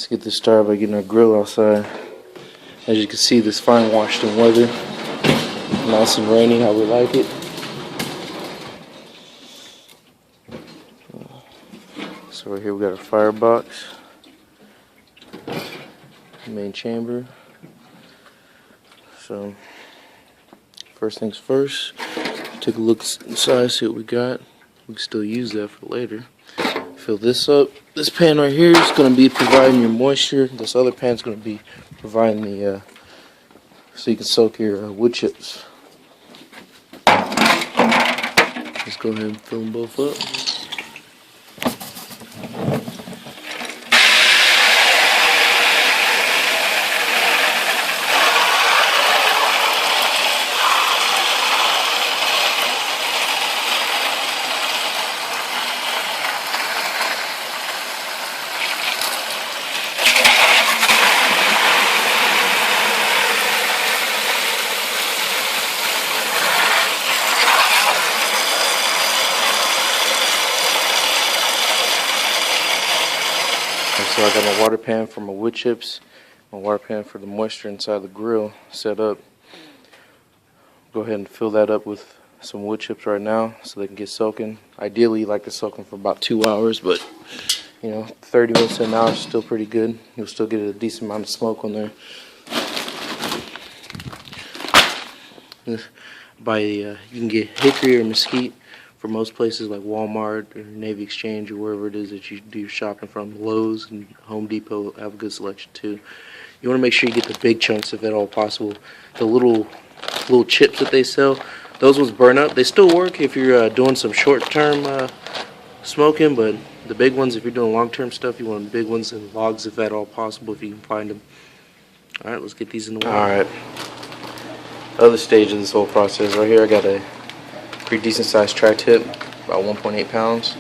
Let's get this started by getting our grill outside. As you can see, this fine Washington weather, nice and rainy, how we like it. So right here we got our firebox, main chamber. So first things first, take a look inside, see what we got. We can still use that for later. Fill this up. This pan right here is going to be providing your moisture. This other pan is going to be providing the so you can soak your wood chips. Let's go ahead and fill them both up. So I got my water pan for my wood chips, my water pan for the moisture inside the grill set up. Go ahead and fill that up with some wood chips right now so they can get soaking. Ideally, you like to soak them for about 2 hours, but you know, 30 minutes to an hour is still pretty good. You'll still get a decent amount of smoke on there. You can get hickory or mesquite for most places like Walmart or Navy Exchange or wherever it is that you do your shopping from. Lowe's and Home Depot have a good selection too. You want to make sure you get the big chunks if at all possible. The little chips that they sell, those ones burn up. They still work if you're doing some short-term smoking, but the big ones, if you're doing long-term stuff, you want the big ones and logs if at all possible, if you can find them. All right, let's get these in the water. All right. Other stage of this whole process right here, I got a pretty decent sized tri-tip, about 1.8 pounds.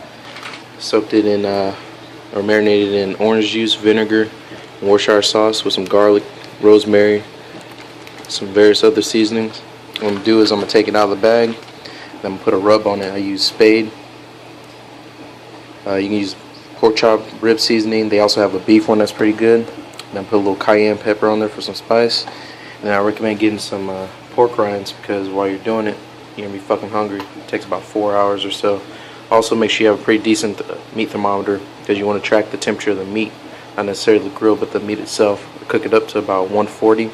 Soaked it in or marinated in orange juice, vinegar, and Worcestershire sauce with some garlic, rosemary, some various other seasonings. What I'm gonna do is I'm gonna take it out of the bag, and I'm gonna put a rub on it. I use Spade. You can use pork chop rib seasoning. They also have a beef one that's pretty good. And then put a little cayenne pepper on there for some spice. And I recommend getting some pork rinds because while you're doing it, you're gonna be fucking hungry. It takes about 4 hours or so. Also, make sure you have a pretty decent meat thermometer because you want to track the temperature of the meat, not necessarily the grill, but the meat itself. I cook it up to about 140.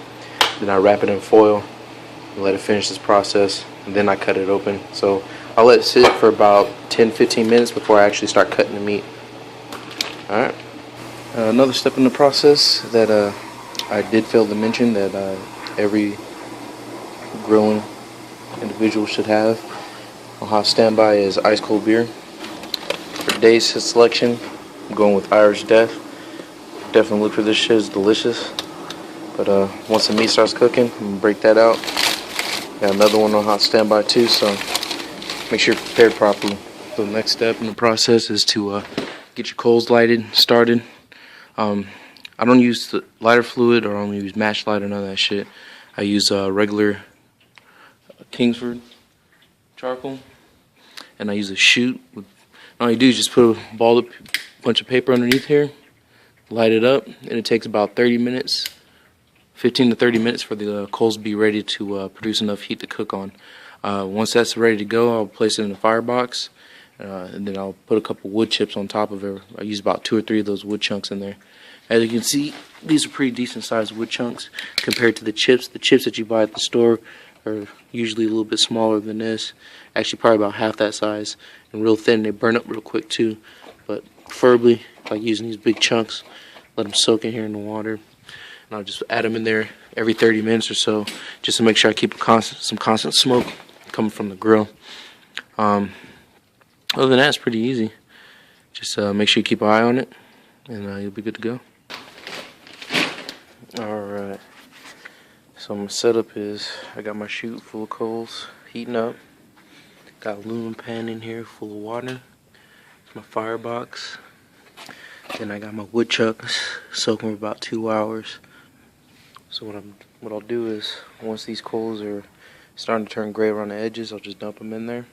Then I wrap it in foil and let it finish this process. And then I cut it open. So I'll let it sit for about 10-15 minutes before I actually start cutting the meat. All right. Another step in the process that I did fail to mention that every grilling individual should have on hot standby is ice cold beer. For today's selection, I'm going with Irish Death. Definitely look for this shit, it's delicious. But once the meat starts cooking, I'm gonna break that out. Got another one on hot standby too, so make sure you're prepared properly. So the next step in the process is to get your coals lighted, started. I don't use the lighter fluid or I don't use match light or none of that shit. I use regular Kingsford charcoal, and I use a chute. All you do is just put a balled up bunch of paper underneath here, light it up, and it takes about 30 minutes, 15 to 30 minutes for the coals to be ready to produce enough heat to cook on. Once that's ready to go, I'll place it in a firebox, and then I'll put a couple wood chips on top of it. I use about 2 or 3 of those wood chunks in there. As you can see, these are pretty decent sized wood chunks compared to the chips. The chips that you buy at the store are usually a little bit smaller than this. Actually, probably about half that size and real thin. They burn up real quick too. But preferably, like using these big chunks, let them soak in here in the water. And I'll just add them in there every 30 minutes or so, just to make sure I keep some constant smoke coming from the grill. Other than that, it's pretty easy. Just make sure you keep an eye on it, and you'll be good to go. Alright, so my setup is I got my chute full of coals heating up, got an aluminum pan in here full of water, it's my firebox, then I got my wood chucks soaking for about 2 hours. So what I'll do is once these coals are starting to turn gray around the edges, I'll just dump them in there,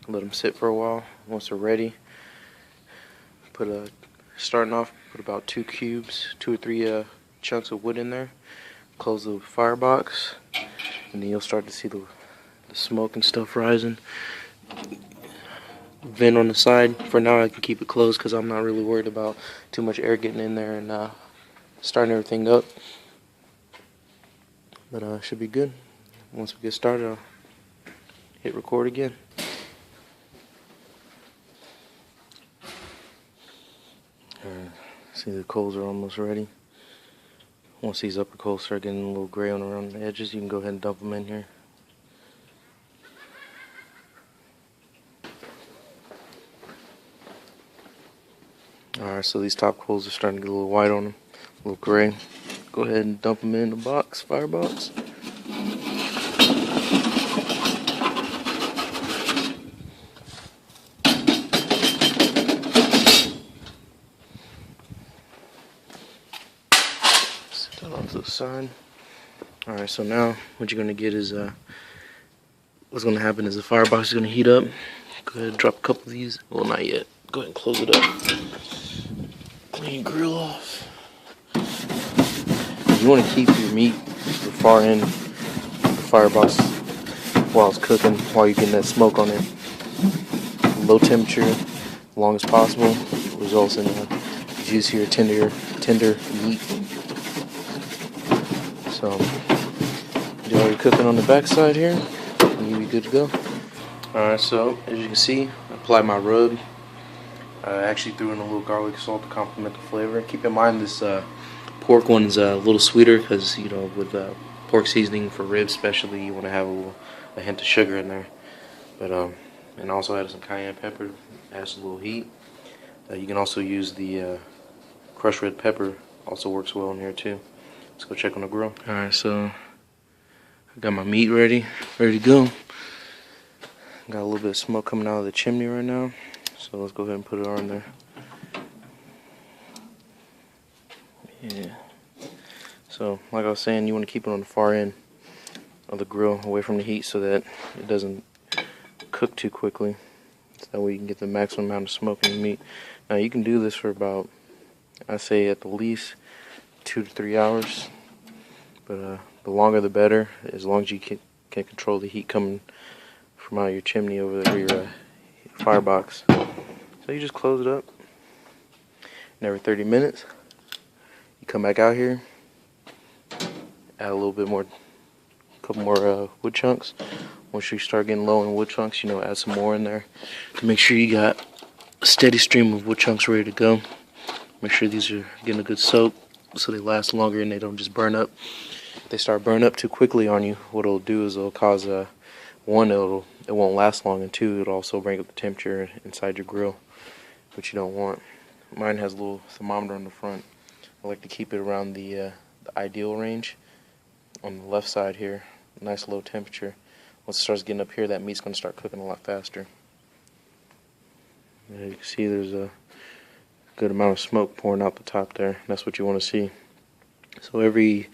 let them sit for a while. Once they're ready, starting off Put about 2 or 3 chunks of wood in there. Close the firebox, and then you'll start to see the smoke and stuff rising. Vent on the side. For now, I can keep it closed because I'm not really worried about too much air getting in there and starting everything up. But it should be good. Once we get started, I'll hit record again. See, the coals are almost ready. Once these upper coals start getting a little gray on around the edges, you can go ahead and dump them in here. Alright, so these top coals are starting to get a little white on them, a little gray. Go ahead and dump them in the box, firebox. Set that off to the side. Alright, so now what you're going to get is, what's going to happen is the firebox is going to heat up. Go ahead and drop a couple of these. Well, not yet. Go ahead and close it up. Clean your grill off. You want to keep your meat the far end of the firebox while it's cooking, while you're getting that smoke on it. Low temperature, as long as possible, results in a juicier, tender meat. So, do all your cooking on the back side here, and you'll be good to go. Alright, so as you can see, I applied my rub. I actually threw in a little garlic salt to complement the flavor. Keep in mind this pork one's a little sweeter because, you know, with pork seasoning for ribs especially, you want to have a hint of sugar in there. But and also add some cayenne pepper, adds a little heat. You can also use the crushed red pepper, also works well in here too. Let's go check on the grill. Alright, so I got my meat ready to go. Got a little bit of smoke coming out of the chimney right now. So let's go ahead and put it on there. Yeah. So like I was saying, you want to keep it on the far end of the grill, away from the heat, so that it doesn't cook too quickly. So that way you can get the maximum amount of smoke in the meat. Now you can do this for about, I say at the least 2 to 3 hours. But the longer the better, as long as you can control the heat coming from out of your chimney over there, your firebox. So you just close it up, and every 30 minutes you come back out here, add a little bit more, a couple more wood chunks. Once you start getting low in wood chunks, you know, add some more in there to make sure you got a steady stream of wood chunks ready to go. Make sure these are getting a good soak so they last longer and they don't just burn up. If they start burning up too quickly on you, what it'll do is it'll cause one, it won't last long, and two, it'll also bring up the temperature inside your grill, which you don't want. Mine has a little thermometer on the front. I like to keep it around the ideal range on the left side here. Nice low temperature. Once it starts getting up here, that meat's going to start cooking a lot faster. As you can see, there's a good amount of smoke pouring out the top there. That's what you want to see. So every,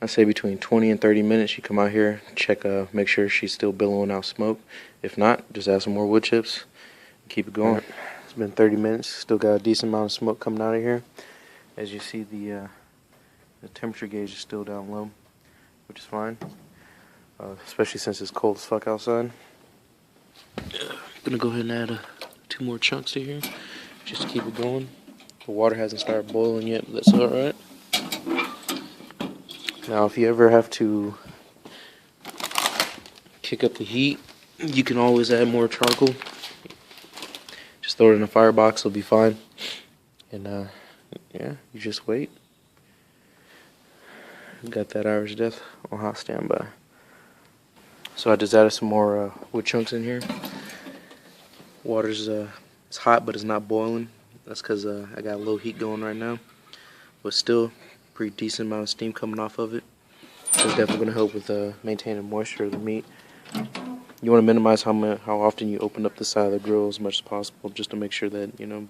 I say between 20 and 30 minutes, you come out here, check, make sure she's still billowing out smoke. If not, just add some more wood chips and keep it going. It's been 30 minutes, still got a decent amount of smoke coming out of here. As you see, the temperature gauge is still down low, which is fine, especially since it's cold as fuck outside. I'm gonna go ahead and add 2 more chunks to here, just to keep it going. The water hasn't started boiling yet, but that's alright. Now, if you ever have to kick up the heat, you can always add more charcoal. Just throw it in a firebox, it'll be fine. And yeah, you just wait. Got that Irish Death on hot standby. So I just added some more wood chunks in here. Water's it's hot, but it's not boiling. That's because I got low heat going right now. But still, pretty decent amount of steam coming off of it. So it's definitely going to help with maintaining moisture of the meat. You want to minimize how often you open up the side of the grill as much as possible, just to make sure that, you know,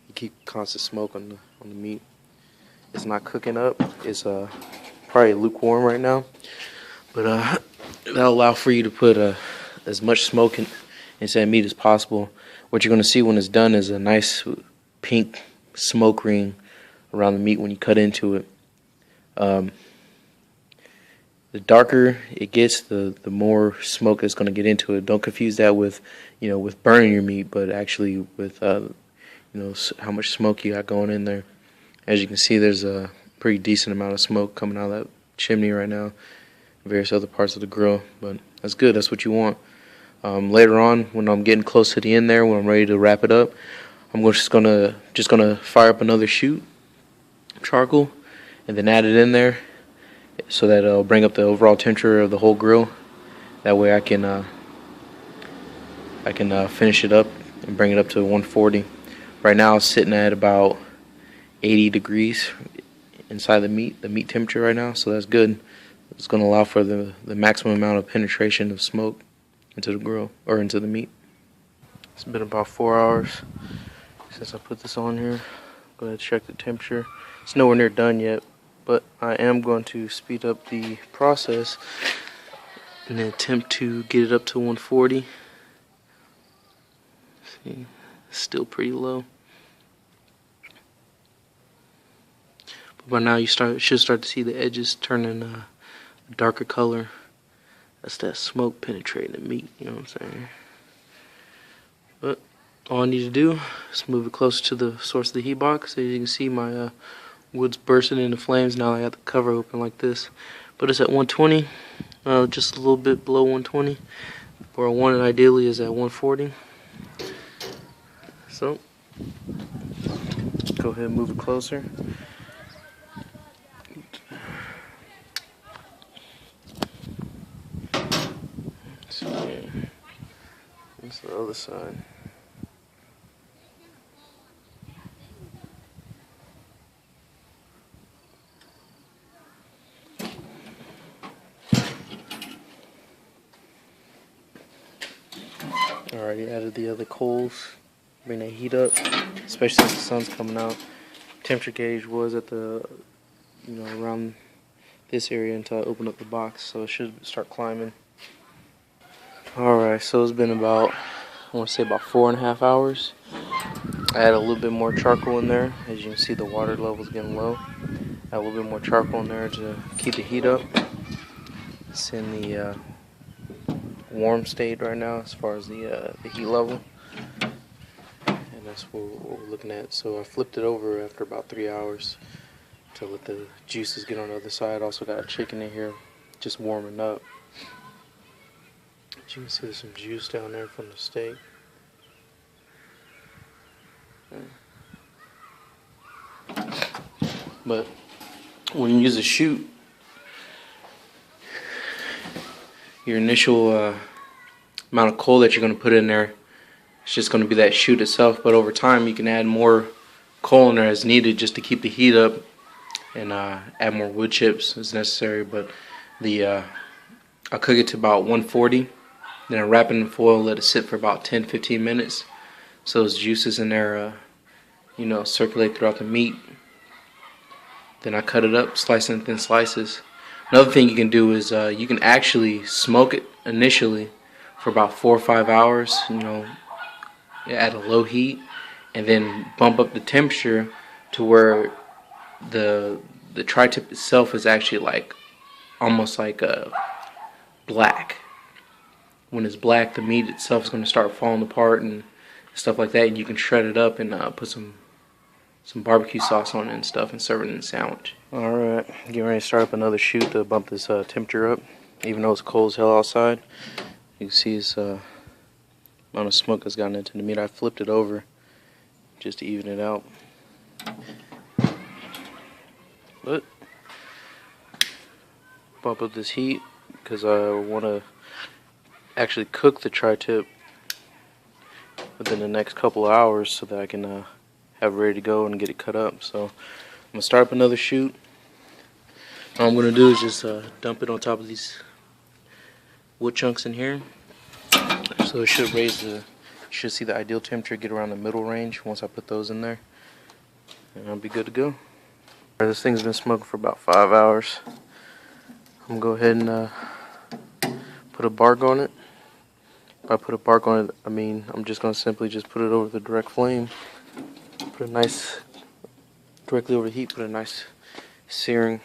you keep constant smoke on the meat. It's not cooking up. It's probably lukewarm right now, but that'll allow for you to put as much smoke into that meat as possible. What you're going to see when it's done is a nice pink smoke ring around the meat when you cut into it. The darker it gets, the more smoke that's going to get into it. Don't confuse that with, with burning your meat, but actually with, how much smoke you got going in there. As you can see, there's a pretty decent amount of smoke coming out of that chimney right now, various other parts of the grill, but that's good. That's what you want. Later on, when I'm getting close to the end there, when I'm ready to wrap it up, I'm just gonna fire up another chute, charcoal, and then add it in there, so that it'll bring up the overall temperature of the whole grill. That way I can finish it up and bring it up to 140. Right now it's sitting at about 80 degrees inside the meat temperature right now, so that's good. It's going to allow for the maximum amount of penetration of smoke into the grill, or into the meat. It's been about 4 hours since I put this on here. Go ahead and check the temperature. It's nowhere near done yet, but I am going to speed up the process and attempt to get it up to 140. See, it's still pretty low. But by now you should start to see the edges turning a darker color. That's that smoke penetrating the meat, you know what I'm saying? But all I need to do is move it closer to the source of the heat box. So you can see my wood's bursting into flames. Now I got the cover open like this. But it's at 120, just a little bit below 120. Where I want it ideally is at 140. So, go ahead and move it closer. Let's see here. That's the other side. Alrighty, added the other coals. Bring that heat up, especially since the sun's coming out. Temperature gauge was at the, around this area until I opened up the box, so it should start climbing. Alright, so it's been about, I want to say about 4.5 hours. I added a little bit more charcoal in there. As you can see, the water level's getting low. Add a little bit more charcoal in there to keep the heat up. It's in the warm state right now as far as the heat level. And that's what we're looking at. So I flipped it over after about 3 hours to let the juices get on the other side. Also got a chicken in here just warming up. As you can see, there's some juice down there from the steak. But when you use a chute, your initial amount of coal that you're going to put in there, it's just going to be that chute itself. But over time, you can add more coal in there as needed just to keep the heat up, and add more wood chips as necessary. But I'll cook it to about 140. Then I wrap it in foil, let it sit for about 10-15 minutes, so those juices in there, circulate throughout the meat. Then I cut it up, slice it in thin slices. Another thing you can do is you can actually smoke it initially for about 4 or 5 hours, at a low heat, and then bump up the temperature to where the tri-tip itself is actually almost like black. When it's black, the meat itself is going to start falling apart and stuff like that, and you can shred it up and put some barbecue sauce on it and stuff and serve it in a sandwich. Alright, getting ready to start up another chute to bump this temperature up. Even though it's cold as hell outside, you can see this amount of smoke that's gotten into the meat. I flipped it over just to even it out. But bump up this heat because I want to actually cook the tri-tip within the next couple of hours so that I can have it ready to go and get it cut up. So I'm going to start up another chute. All I'm going to do is just dump it on top of these wood chunks in here. So it should you should see the ideal temperature get around the middle range once I put those in there. And I'll be good to go. This thing's been smoking for about 5 hours. I'm going to go ahead and put a bark on it. If I put a bark on it, I mean I'm just going to simply just put it over the direct flame. Put a nice directly over the heat. Put a nice searing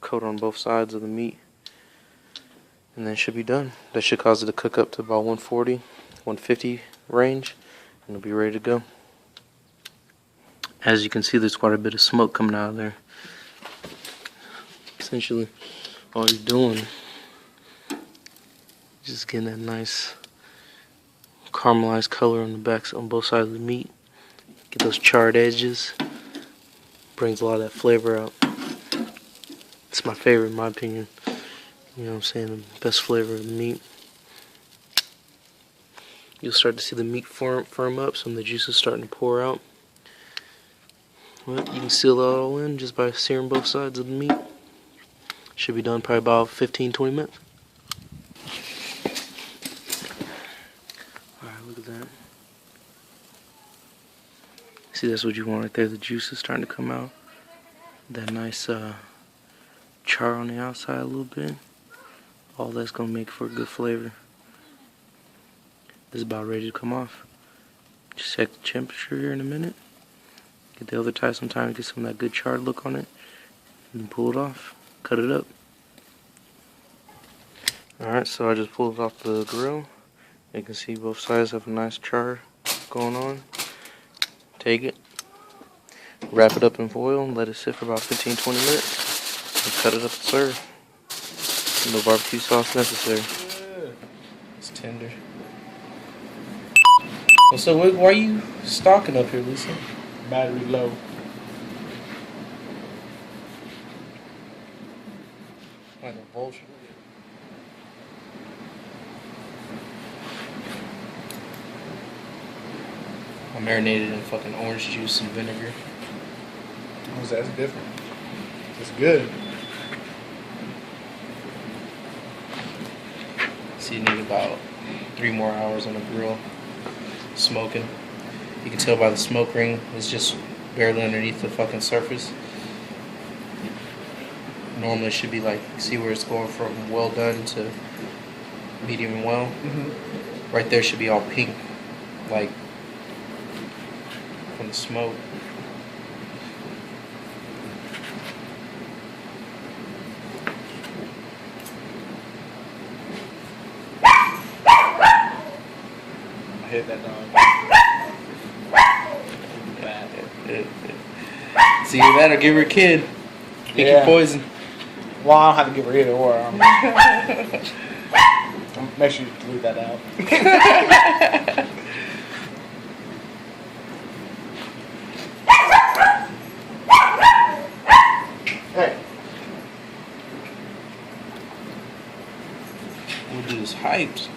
coat on both sides of the meat, and then it should be done. That should cause it to cook up to about 140, 150 range, and it'll be ready to go. As you can see, there's quite a bit of smoke coming out of there. Essentially, all you're doing is just getting that nice caramelized color on the backs on both sides of the meat. Get those charred edges. Brings a lot of that flavor out. It's my favorite in my opinion. You know what I'm saying? The best flavor of the meat. You'll start to see the meat firm up. Some of the juice is starting to pour out. Well, you can seal that all in just by searing both sides of the meat. Should be done probably about 15-20 minutes. Alright, look at that. See, that's what you want right there. The juice is starting to come out. That nice char on the outside a little bit. All that's going to make for a good flavor. This is about ready to come off. Just check the temperature here in a minute. Get the other tie some time to get some of that good charred look on it. And then pull it off. Cut it up. Alright, so I just pulled it off the grill. You can see both sides have a nice char going on. Take it. Wrap it up in foil and let it sit for about 15-20 minutes. And cut it up and serve. No barbecue sauce necessary. It's tender. Well, so why are you stalking up here, Lisa? Battery low. Like a vulture. I marinated in fucking orange juice and vinegar. Oh, that's different. It's good. So you need about 3 more hours on the grill, smoking. You can tell by the smoke ring, it's just barely underneath the fucking surface. Normally it should be like, see where it's going from well done to medium and well? Mm-hmm. Right there should be all pink, like from the smoke. I hit that dog. See that or give her a kid. Pick your poison. Well, I don't have to give her either or. Make sure you leave that out. Hey. We'll do this hyped.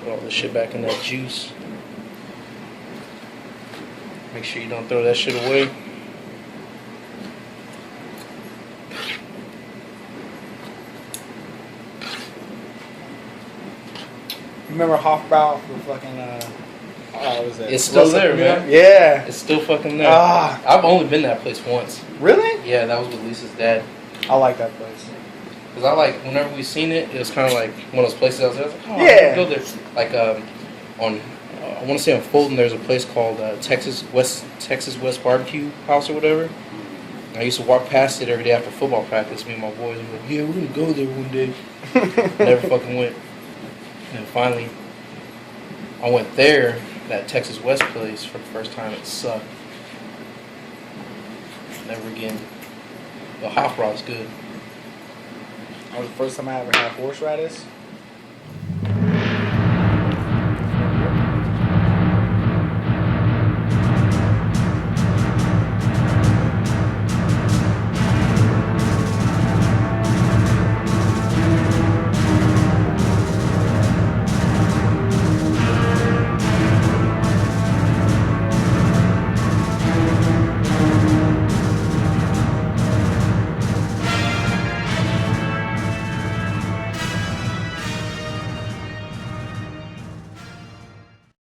Put all this shit back in that juice. Make sure you don't throw that shit away. Remember Hofbrau for fucking what was that? It's still there, man. Yeah. It's still fucking there. Ah. I've only been to that place once. Really? Yeah, that was with Lisa's dad. I like that place. Cause I like whenever we seen it, it was kind of like one of those places I was like, oh, yeah. I'll go there. Like on I want to say on Fulton, there's a place called Texas West Barbecue House or whatever. I used to walk past it every day after football practice. Me and my boys were like, yeah, we're gonna go there one day. Never fucking went. And then finally, I went there, that Texas West place, for the first time. It sucked. Never again. The hot is good. That was the first time I ever had horseradish.